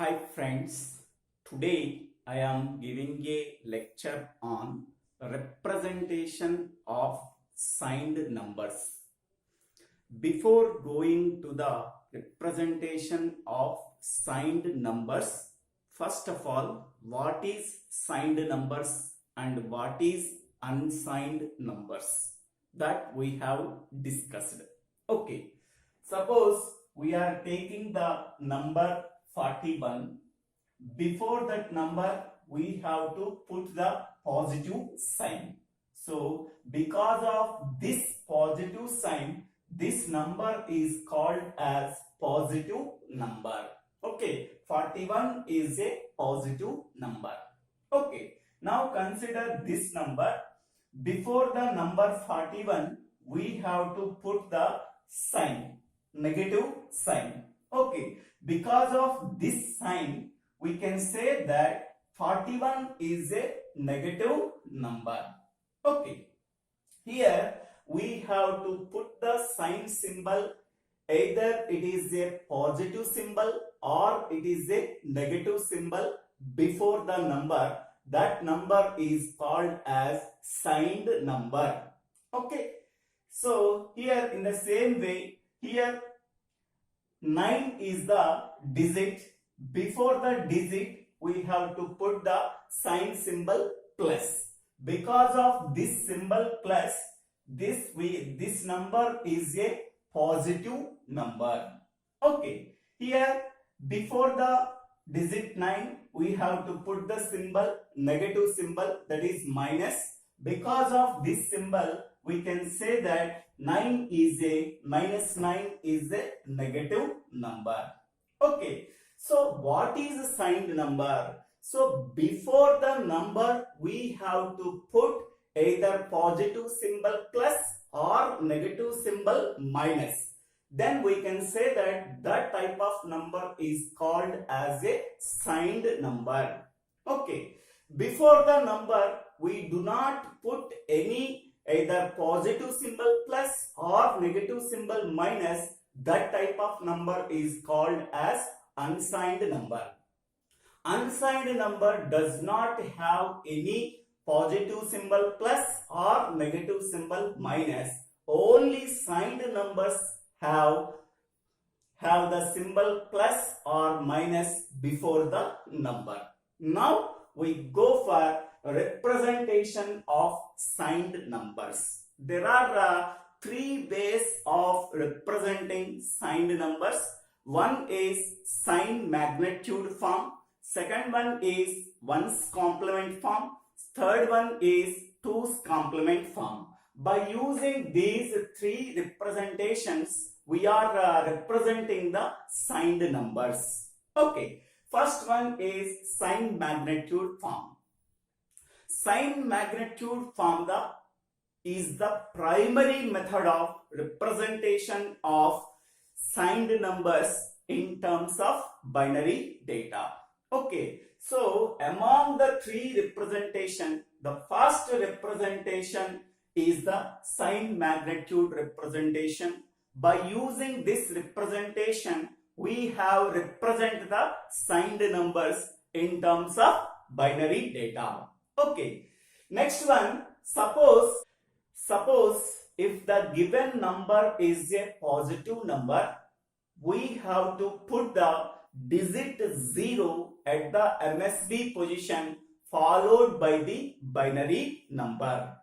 Hi friends, today I am giving a lecture on representation of signed numbers. Before going to the representation of signed numbers, first of all, what is signed numbers and what is unsigned numbers? That we have discussed. Okay, suppose we are taking the number 41. Before that number we have to put the positive sign. So because of this positive sign, this number is called as positive number. Okay, 41 is a positive number. Okay, now consider this number. Before the number 41 we have to put the sign, negative sign. Okay, because of this sign we can say that 41 is a negative number. Okay, here we have to put the sign symbol, either it is a positive symbol or it is a negative symbol before the number. That number is called as signed number. Okay, so here in the same way, here 9 is the digit. Before the digit we have to put the sign symbol plus. Because of this symbol plus, this number is a positive number. Okay, here before the digit 9 we have to put the symbol, negative symbol, that is minus. Because of this symbol we can say that 9 is a minus 9 is a negative number. Okay, so what is a signed number? So before the number we have to put either positive symbol plus or negative symbol minus. Then we can say that that type of number is called as a signed number. Okay, before the number we do not put any either positive symbol plus or negative symbol minus. That type of number is called as unsigned number. Unsigned number does not have any positive symbol plus or negative symbol minus. Only signed numbers have the symbol plus or minus before the number. Now we go for representation of signed numbers. There are three ways of representing signed numbers. One is sign magnitude form, second one is 1's complement form, third one is 2's complement form. By using these three representations, we are representing the signed numbers. Okay, first one is sign magnitude form. Sign magnitude form is the primary method of representation of signed numbers in terms of binary data. Okay, so among the three representation, the first representation is the sign magnitude representation. By using this representation, we have represent the signed numbers in terms of binary data. Okay, next one, suppose if the given number is a positive number, we have to put the digit 0 at the MSB position followed by the binary number.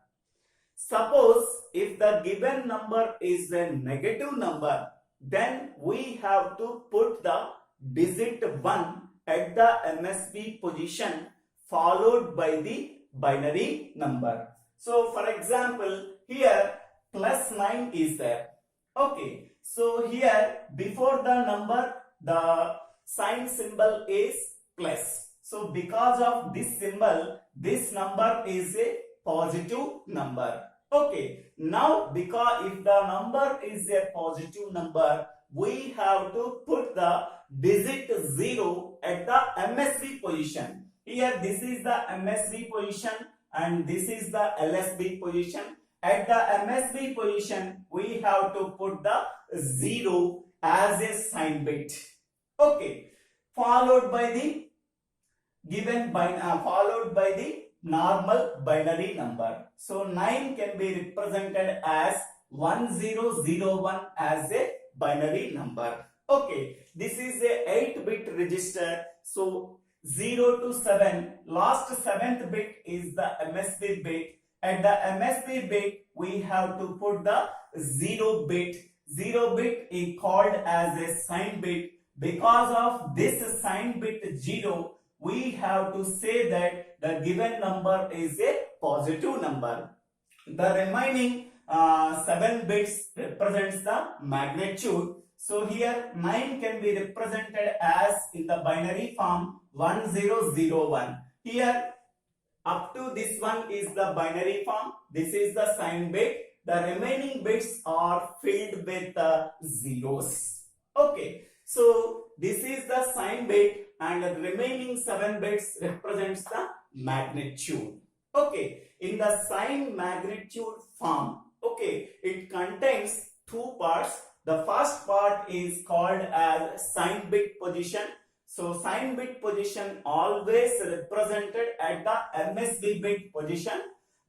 Suppose if the given number is a negative number, then we have to put the digit 1 at the MSB position followed by the binary number. So for example, here plus 9 is there. Okay, so here before the number the sign symbol is plus. So because of this symbol, this number is a positive number. Okay, now because if the number is a positive number, we have to put the digit 0 at the MSB position. Here this is the MSB position and this is the LSB position. At the MSB position we have to put the 0 as a sign bit. Okay, followed by the followed by the normal binary number. So 9 can be represented as 1001 as a binary number. Okay, this is a 8-bit register. So 0 to 7, last 7th bit is the MSB bit. At the MSB bit, we have to put the 0 bit. 0 bit is called as a sign bit. Because of this sign bit 0, we have to say that the given number is a positive number. The remaining 7 bits represents the magnitude. So here 9 can be represented as in the binary form 1001. Here up to this one is the binary form. This is the sign bit. The remaining bits are filled with zeros. Okay. So this is the sign bit and the remaining 7 bits represents the magnitude. Okay. In the sign magnitude form, okay, it contains 2 parts. The first part is called as sign bit position. So sign bit position always represented at the MSB bit position.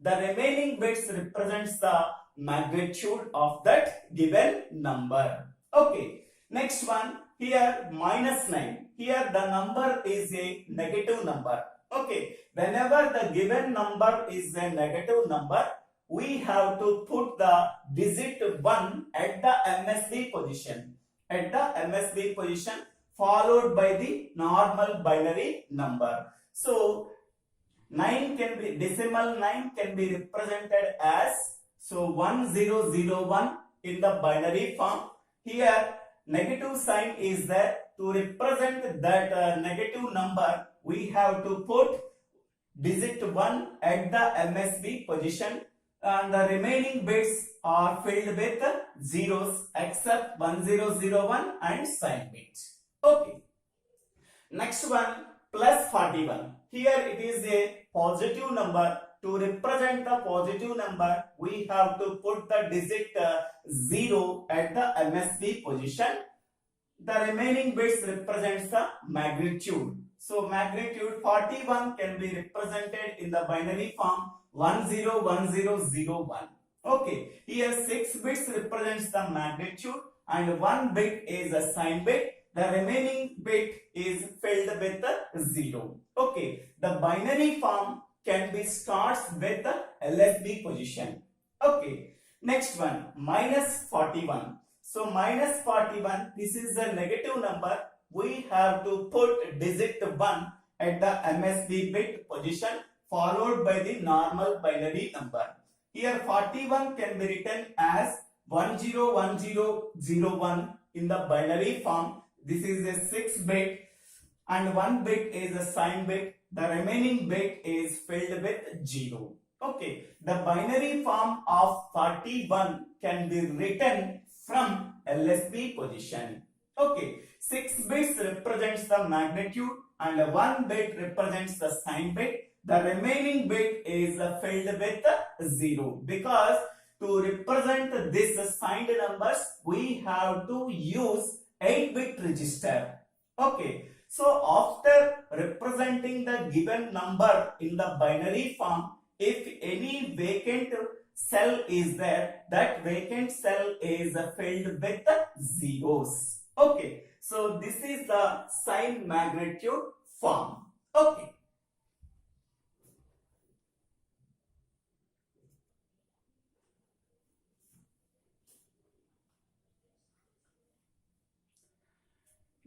The remaining bits represents the magnitude of that given number. Okay. Next one, here -9. Here the number is a negative number. Okay. Whenever the given number is a negative number, we have to put the digit 1 at the MSB position. At the MSB position, followed by the normal binary number. So 9 can be, decimal 9 can be represented as, so 1001 in the binary form. Here negative sign is there. To represent that negative number, we have to put digit 1 at the MSB position, and the remaining bits are filled with zeros except 1001 and sign bit. Okay. Next one, +41. Here it is a positive number. To represent the positive number, we have to put the digit 0 at the MSB position. The remaining bits represents the magnitude. So magnitude 41 can be represented in the binary form 101001. Okay, here 6 bits represents the magnitude and 1 bit is a sign bit. The remaining bit is filled with the 0. Okay, the binary form can be starts with the LSB position. Okay, next one, -41. So -41, this is a negative number. We have to put digit 1 at the MSB bit position, followed by the normal binary number. Here 41 can be written as 101001 in the binary form. This is a 6 bit and 1 bit is a sign bit. The remaining bit is filled with 0. Okay, the binary form of 41 can be written from LSB position. Okay, 6 bits represents the magnitude and 1 bit represents the sign bit. The remaining bit is filled with 0 because to represent this signed numbers, we have to use 8-bit register. Okay, so after representing the given number in the binary form, if any vacant cell is there, that vacant cell is filled with zeros. Okay, so this is the sign magnitude form. Okay.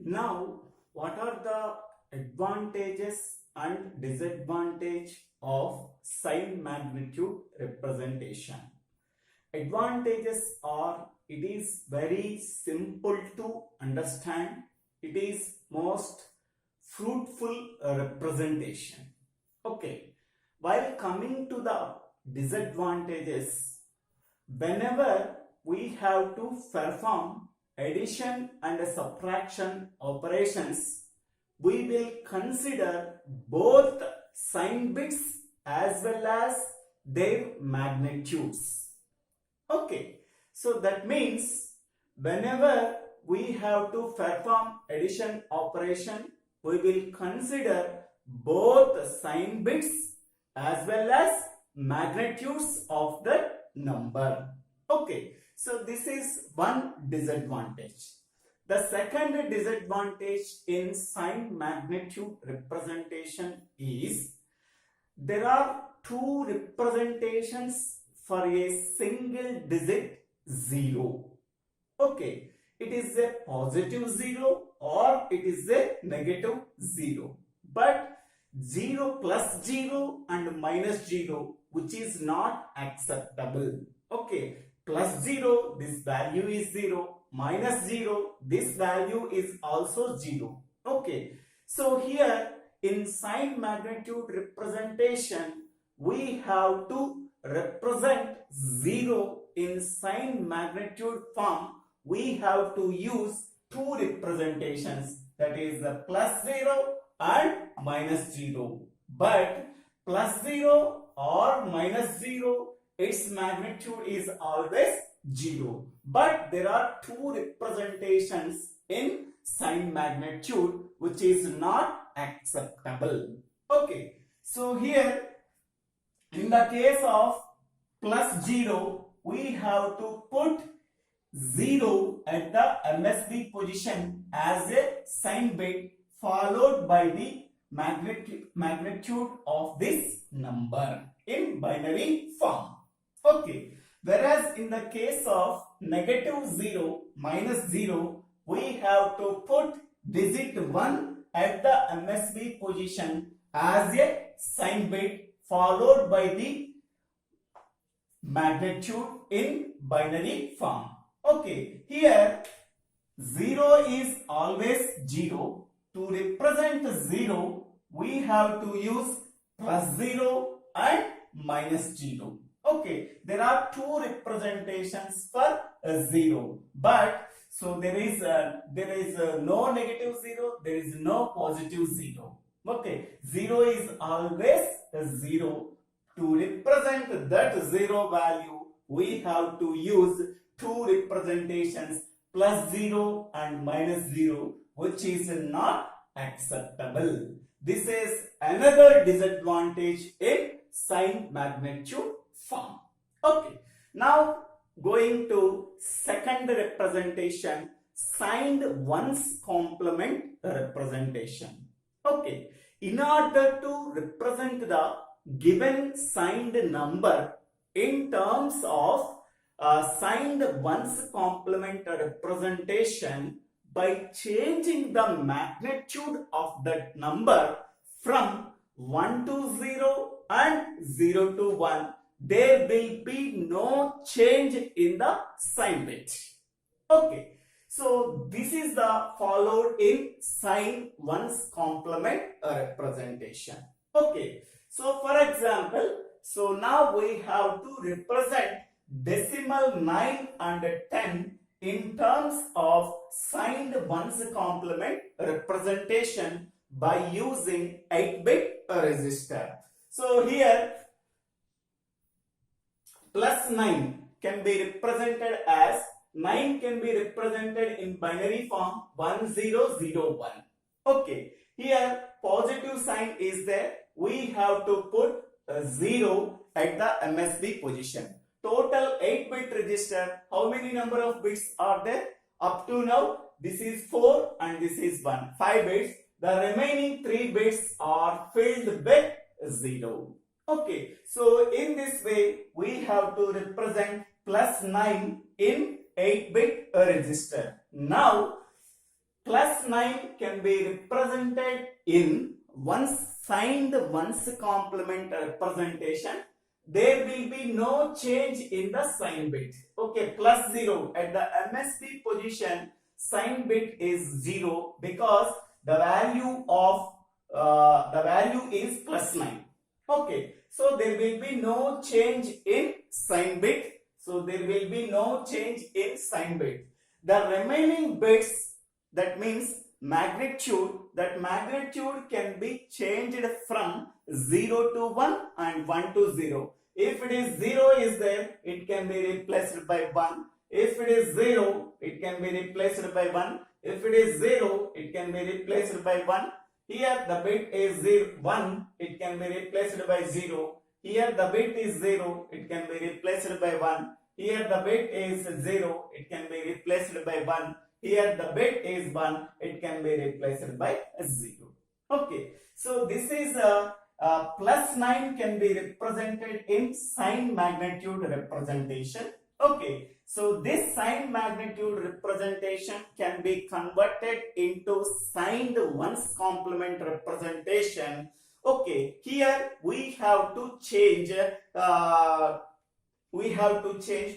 Now, what are the advantages and disadvantages of sign magnitude representation? Advantages are, it is very simple to understand. It is most fruitful representation. Okay. While coming to the disadvantages, whenever we have to perform addition and subtraction operations, we will consider both sign bits as well as their magnitudes. Okay, so that means whenever we have to perform addition operation, we will consider both sign bits as well as magnitudes of the number. Okay, so this is one disadvantage. The second disadvantage in sign magnitude representation is there are two representations for a single digit 0. Okay, it is a positive 0 or it is a negative 0. But 0 plus 0 and minus 0, which is not acceptable. Okay, plus 0, this value is 0. Minus 0, this value is also 0. Okay, so here in sign magnitude representation, we have to represent 0 in sign magnitude form. We have to use two representations, that is the plus 0 and minus 0. But plus 0 or minus 0, its magnitude is always 0. But there are two representations in sign magnitude which is not acceptable. Okay, so here in the case of plus 0, we have to put 0 at the MSB position as a sign bit followed by the magnitude of this number in binary form. Okay, whereas in the case of negative 0, minus 0, we have to put digit 1 at the MSB position as a sign bit followed by the magnitude in binary form. Okay, here 0 is always 0. To represent 0, we have to use plus 0 and minus 0. Okay, there are two representations for 0, but so there is no negative 0, there is no positive 0. Okay, 0 is always 0. To represent that 0 value, we have to use two representations, plus 0 and minus 0, which is not acceptable. This is another disadvantage in sign magnitude form. Okay, now going to second representation, signed ones complement representation. Okay, in order to represent the given signed number in terms of signed ones complement representation, by changing the magnitude of that number from 1 to 0 and 0 to 1, there will be no change in the sign bit. Okay, so this is the followed in sign ones complement representation. Okay, so for example, so now we have to represent decimal 9 and 10 in terms of signed ones complement representation by using 8-bit register. So here plus 9 can be represented as 9 can be represented in binary form 1001. Okay, here positive sign is there. We have to put a 0 at the MSB position. Total 8-bit register, how many number of bits are there? Up to now, this is 4 and this is 1, 5 bits. The remaining 3 bits are filled with 0. Okay, so in this way, we have to represent plus 9 in 8-bit register. Now, plus 9 can be represented in signed ones complement representation. There will be no change in the sign bit. Okay, plus 0 at the MSB position, sign bit is 0 because the value is plus 9. Okay, so there will be no change in sign bit. So there will be no change in sign bit. The remaining bits, that means magnitude, that magnitude can be changed from 0 to 1 and 1 to 0. If it is 0 is there, it can be replaced by 1. If it is 0, it can be replaced by 1. If it is 0, it can be replaced by 1. Here the bit is 1, it can be replaced by 0. Here the bit is 0, it can be replaced by 1. Here the bit is 0, it can be replaced by 1. Here the bit is 1, it can be replaced by 0. Okay, so this is plus 9 can be represented in sign magnitude representation. Okay, so this sign magnitude representation can be converted into signed ones complement representation. Okay, here we have to change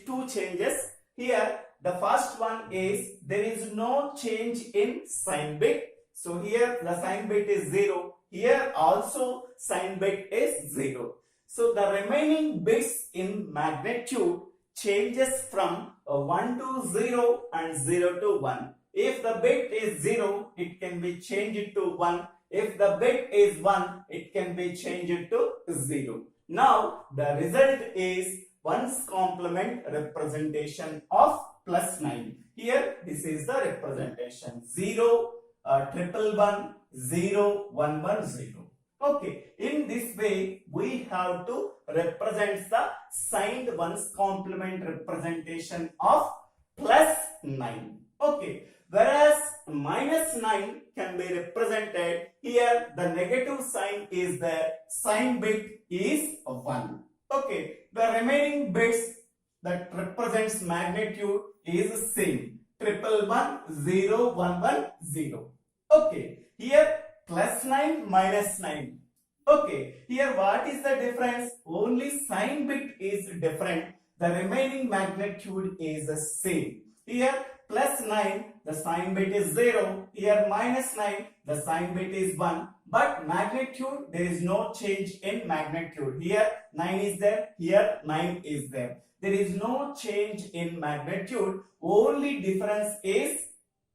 two changes. Here the first one is there is no change in sign bit. So here the sign bit is 0. Here also sign bit is 0. So the remaining bits in magnitude changes from 1 to 0 and 0 to 1. If the bit is 0, it can be changed to 1. If the bit is 1, it can be changed to 0. Now the result is ones complement representation of plus 9. Here this is the representation 0, 111, 0, 110. Okay, in this way we have to represent the signed ones complement representation of plus 9. Okay, whereas minus 9 can be represented, here the negative sign is there, sign bit is 1. Okay, the remaining bits that represents magnitude is same, 111, 0, 110. Okay, here plus 9 minus 9. Okay, here what is the difference? Only sign bit is different. The remaining magnitude is the same. Here plus 9, the sign bit is 0. Here minus 9, the sign bit is 1. But magnitude, there is no change in magnitude. Here 9 is there, here 9 is there. There is no change in magnitude. Only difference is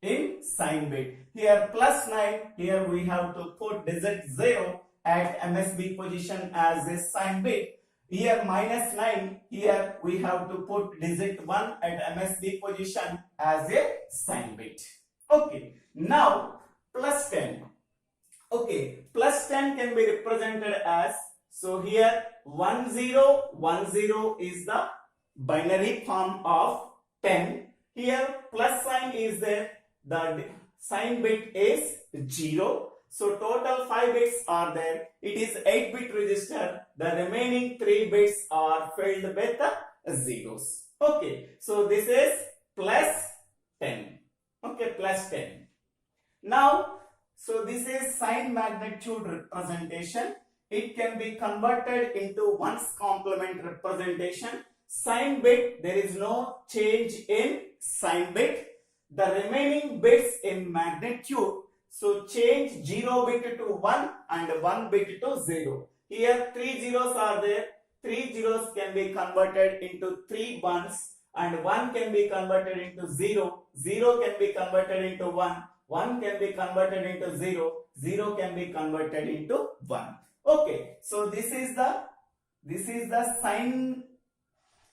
in sign bit. Here plus 9, here we have to put digit 0 at MSB position as a sign bit. Here minus 9, here we have to put digit 1 at MSB position as a sign bit. Okay, now plus 10. Okay, plus 10 can be represented as, so here 1010 is the binary form of 10. Here plus sign is there, the sign bit is 0. So total 5 bits are there. It is 8-bit register. The remaining 3 bits are filled with the zeros. Okay, so this is plus 10. Okay, plus 10. Now, so this is sign magnitude representation. It can be converted into ones complement representation. Sign bit, there is no change in sign bit. The remaining bits in magnitude, so change 0 bit to 1 and 1 bit to 0. Here 3 zeros are there. 3 zeros can be converted into 3 ones and 1 can be converted into 0. 0 can be converted into 1. 1 can be converted into 0. 0 can be converted into 1. Okay, so this is the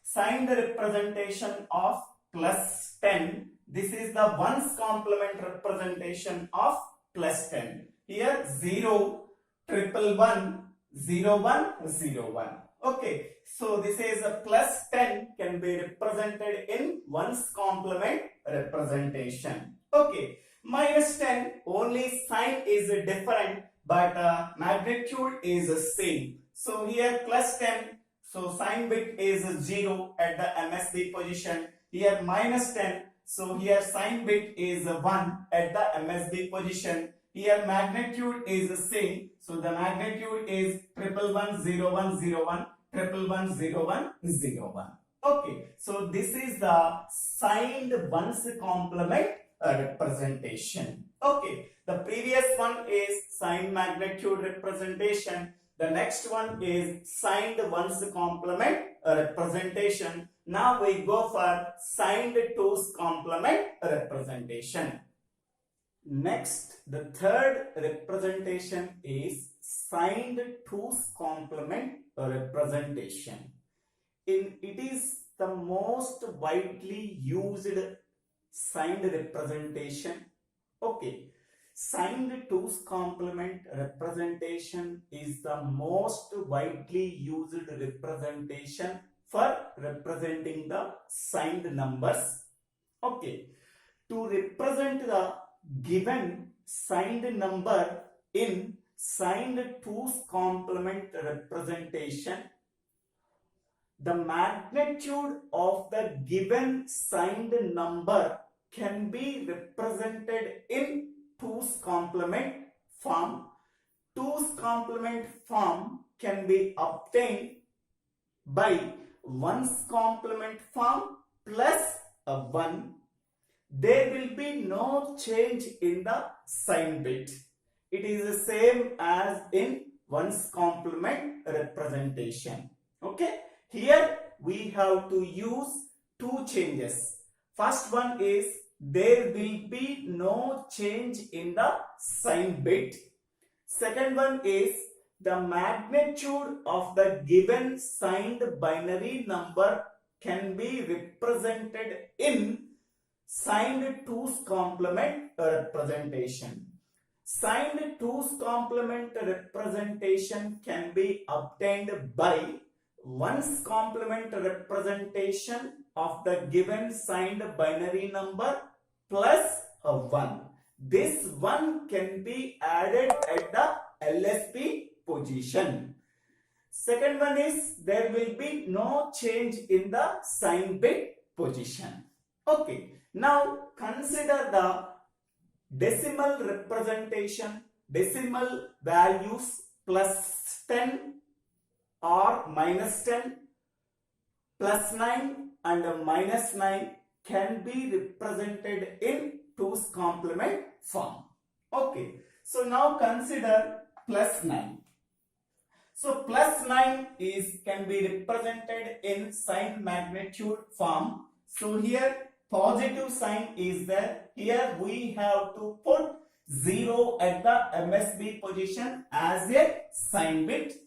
signed representation of plus 10. This is the ones complement representation of plus 10. Here 0, 111, 0101. Okay, so this is a plus 10 can be represented in ones complement representation. Okay, minus 10, only sign is different but magnitude is the same. So here plus 10, so sign bit is 0 at the MSB position. Here minus 10, so here sign bit is 1 at the MSB position. Here magnitude is the same. So the magnitude is 1110101, 1110101. Okay, so this is the signed ones complement representation. Okay, the previous one is signed magnitude representation. The next one is signed ones complement representation. Now we go for signed twos complement representation. Next, the third representation is signed twos complement representation. It is the most widely used signed representation. Okay, Signed 2's complement representation is the most widely used representation for representing the signed numbers. Okay. To represent the given signed number in signed 2's complement representation, the magnitude of the given signed number can be represented in 2's complement form. 2's complement form can be obtained by 1's complement form plus a 1. There will be no change in the sign bit. It is the same as in 1's complement representation. Okay. Here we have to use two changes. First one is there will be no change in the sign bit. Second one is the magnitude of the given signed binary number can be represented in signed 2's complement representation. Signed 2's complement representation can be obtained by 1's complement representation of the given signed binary number plus a 1. This 1 can be added at the LSB position. Second one is there will be no change in the sign bit position. Okay. Now consider the decimal representation. Decimal values plus 10 or minus 10, plus 9 and minus 9 can be represented in 2's complement form. Okay. So now consider plus 9. So plus 9 can be represented in sign magnitude form. So here positive sign is there. Here we have to put 0 at the MSB position as a sign bit.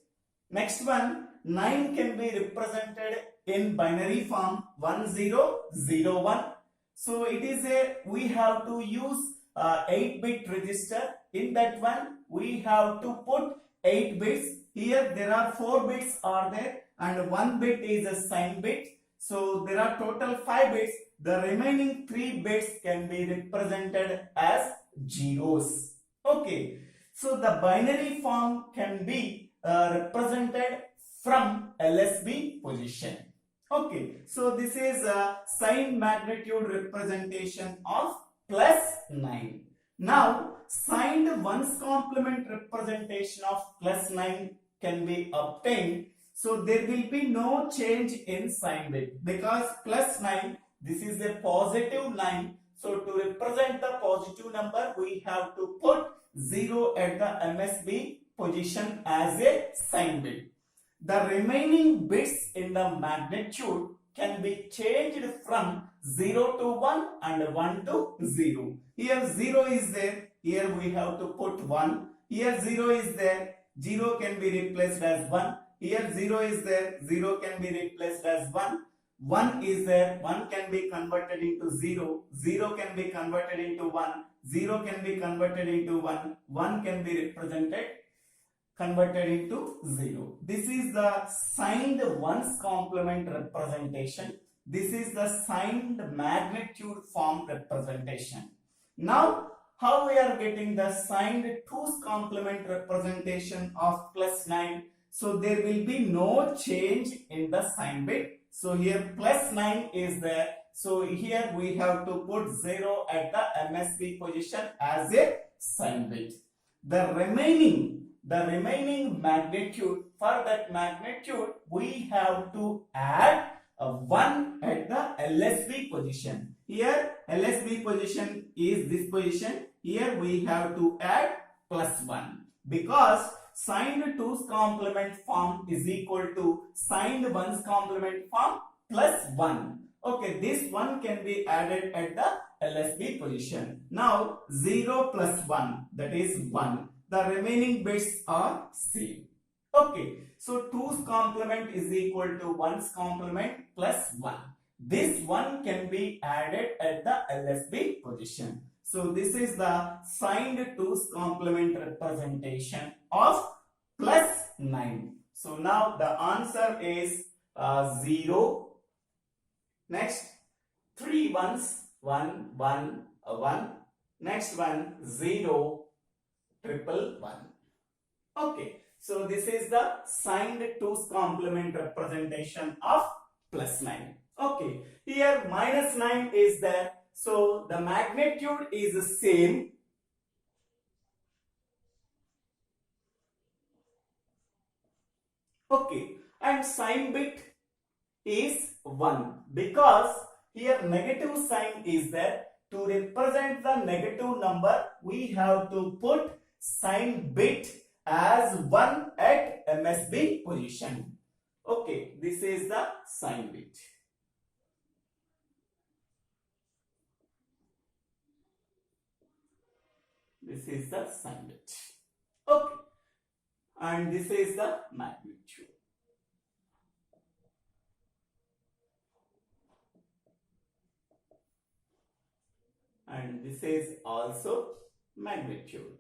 Next one, 9 can be represented in binary form 1001. So it is we have to use 8-bit register. In that one we have to put 8 bits. Here there are 4 bits are there and 1 bit is a sign bit. So there are total 5 bits. The remaining 3 bits can be represented as zeros. Okay. So the binary form can be represented from LSB position. Okay. So this is a sign magnitude representation of plus 9. Now signed 1's complement representation of plus 9 can be obtained. So there will be no change in sign bit because plus 9, this is a positive 9. So to represent the positive number, we have to put 0 at the MSB position as a sign bit. The remaining bits in the magnitude can be changed from 0 to 1 and 1 to 0. Here 0 is there. Here we have to put 1. Here 0 is there. 0 can be replaced as 1. Here 0 is there. 0 can be replaced as 1. 1 is there. 1 can be converted into 0. 0 can be converted into 1. 0 can be converted into 1. 1 can be represented converted into 0. This is the signed 1's complement representation. This is the signed magnitude form representation. Now, how we are getting the signed 2's complement representation of plus 9? So there will be no change in the sign bit. So here plus 9 is there. So here we have to put 0 at the MSB position as a sign bit. The remaining magnitude, for that magnitude we have to add a 1 at the LSB position. Here LSB position is this position. Here we have to add plus 1 because signed 2's complement form is equal to signed 1's complement form plus 1. Okay, this 1 can be added at the LSB position. Now 0 plus 1, that is 1. The remaining bits are same. Okay, so 2's complement is equal to 1's complement plus 1. This 1 can be added at the LSB position. So this is the signed 2's complement representation of plus 9. So now the answer is 0. Next, 3 ones, 1, 1, 1. Next one, 0, triple 1. Okay, so this is the signed 2's complement representation of plus 9. Okay, here minus 9 is there. So the magnitude is the same. Okay, and sign bit is 1 because here negative sign is there. To represent the negative number, we have to put sign bit as 1 at MSB position. Okay, this is the sign bit. This is the sign bit. Okay, and this is the magnitude. And this is also magnitude.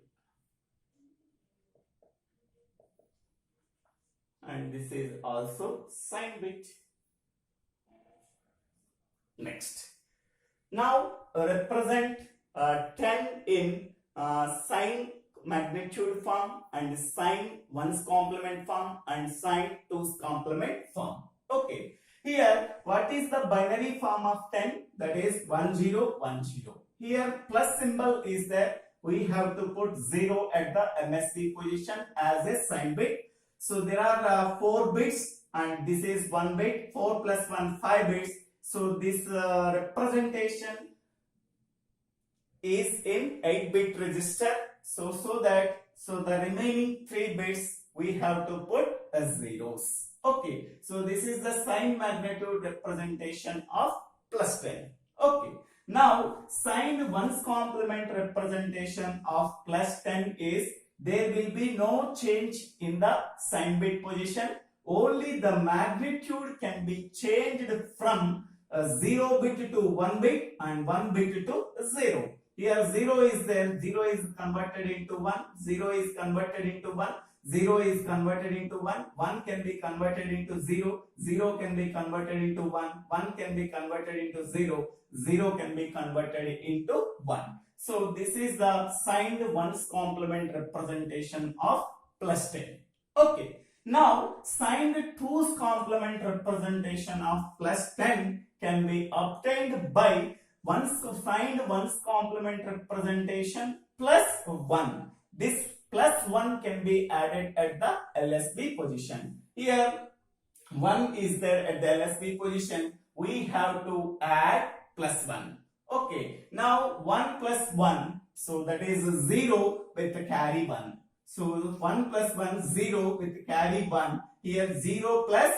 And this is also sign bit. Next. Now represent 10 in sign magnitude form and sign 1's complement form and sign 2's complement form. Okay. Here, what is the binary form of 10? That is 10, 10. Here, plus symbol is there. We have to put 0 at the MSB position as a sign bit. So there are 4 bits and this is 1 bit. 4 plus 1, 5 bits. So this representation is in 8-bit register. So the remaining 3 bits we have to put as zeros. Okay, so this is the sign magnitude representation of plus 10. Okay, now sign 1's complement representation of plus 10 is there will be no change in the sign bit position. Only the magnitude can be changed from 0 bit to 1 bit and 1 bit to 0. Here 0 is there, 0 is converted into 1, 0 is converted into 1, 0 is converted into 1, 1 can be converted into 0, 0 can be converted into 1, 1 can be converted into 0, 0 can be converted into 1. So this is the signed 1's complement representation of plus 10. Okay, now signed 2's complement representation of plus 10 can be obtained by signed 1's complement representation plus 1. This plus 1 can be added at the LSB position. Here 1 is there at the LSB position. We have to add plus 1. Okay, now 1 plus 1, so that is 0 with the carry 1. So 1 plus 1, 0 with carry 1. Here 0 plus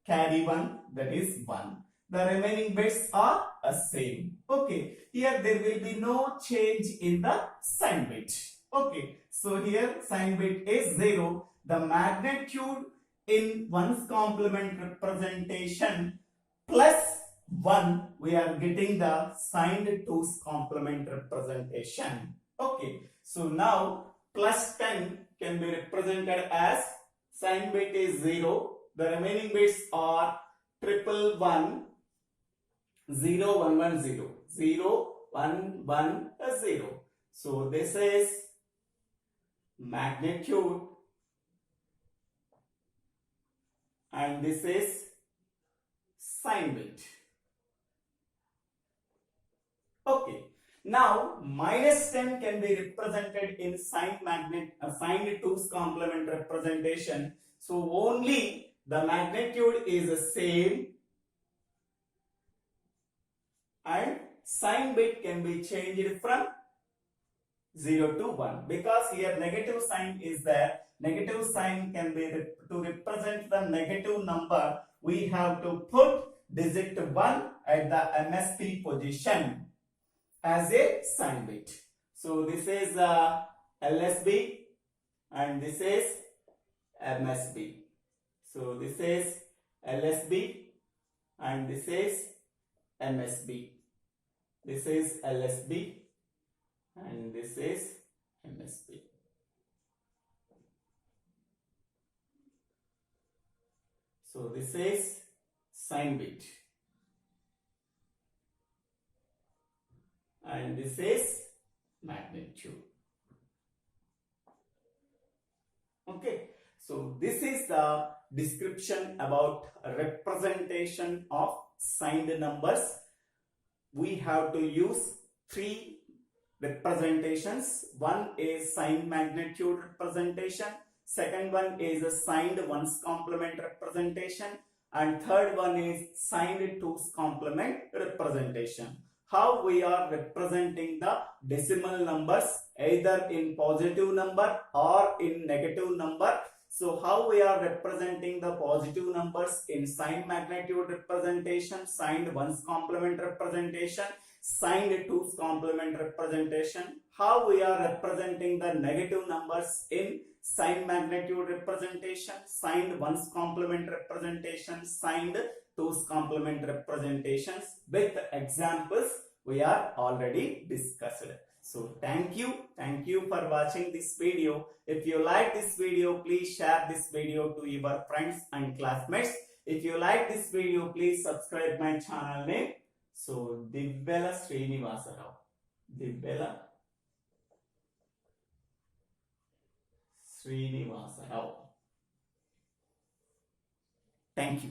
carry 1, that is 1. The remaining bits are same. Okay, here there will be no change in the sign bit. Okay, so here sign bit is 0. The magnitude in 1's complement representation plus 1, we are getting the signed 2's complement representation. Okay, so now plus 10 can be represented as sign bit is 0. The remaining bits are triple 1, 0, 1, 1, 0, 0, 1, 1, 0. So this is magnitude and this is sign bit. Okay, now minus 10 can be represented in signed 2's complement representation. So only the magnitude is the same and sign bit can be changed from 0 to 1 because here negative sign is there. Negative sign can be to represent the negative number. We have to put digit 1 at the MSB position as a sign bit. So this is LSB and this is MSB. So this is LSB and this is MSB. This is LSB and this is MSP. So this is sign bit and this is magnitude. Okay, so this is the description about representation of signed numbers. We have to use three representations. One is signed magnitude representation, second one is a signed ones complement representation, and third one is signed twos complement representation. How we are representing the decimal numbers either in positive number or in negative number. So how we are representing the positive numbers in signed magnitude representation, signed ones complement representation, signed twos complement representation. How we are representing the negative numbers in signed magnitude representation, signed ones complement representation, signed twos complement representations with examples we are already discussed. So thank you for watching this video. If you like this video, please share this video to your friends and classmates. If you like this video, please subscribe my channel name. So Divvela Srinivasa. Divvela Srinivasa. Thank you.